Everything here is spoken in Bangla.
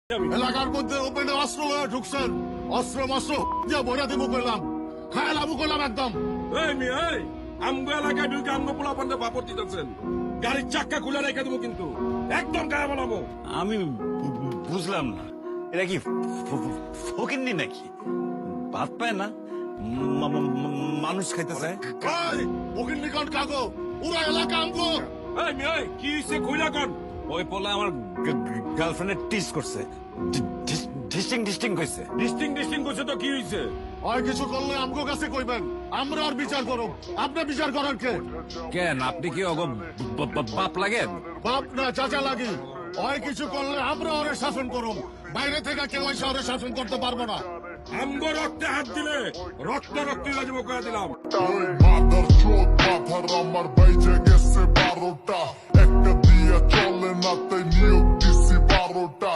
এলাকার মধ্যে ওপেনে অস্ত্র লয়ে ঢুকছেন, অস্ত্র মস্ত্র দিয়ে ভরে দিব করলাম, খায়াল আবু করলাম একদম। এই মেয়ে, এই আমগো এলাকায় ঢুকে আমগো পোলা পান্ডে বাপর দিতেছেন, গাড়ির চাক্কা খুলে রেখে দেবো কিন্তু একদম গায়ে বলাবো। আমি বুঝলাম না, এরা কি ফকিন্নি নাকি? ভাত পায় না, মানুষ খাইতে চায়। ওকিল নিকট কাগো পুরো এলাকা আমগো। এই মেয়ে, কি হয়েছে খুইলা কন। ওই পোলা আমার গার্লফ্রেন্ডের টিস করছে, ডিস্টিং কইছে। ডিস্টিং করছে তো কি হয়েছে? হয় কিছু করলে আমগো কাছে কইবেন, আমরা আর বিচার করব। আপনি বিচার করার কে? কেন, আপনি কি অগ বাপ লাগেন? বাপ না চাচা লাগি। হয় কিছু করলে আমরা ওরে শাসন করব, বাইরে থেকে কেউ এসে ওরে শাসন করতে পারবো না। আমগো রক্তে হাত দিলে রক্ত যাবো করে দিলাম। মাদার চোদ মাথার আমার বাইজে গেছে 12টা, একটা দিয়া চলে না তাই নিয়োগ দিছি 12টা।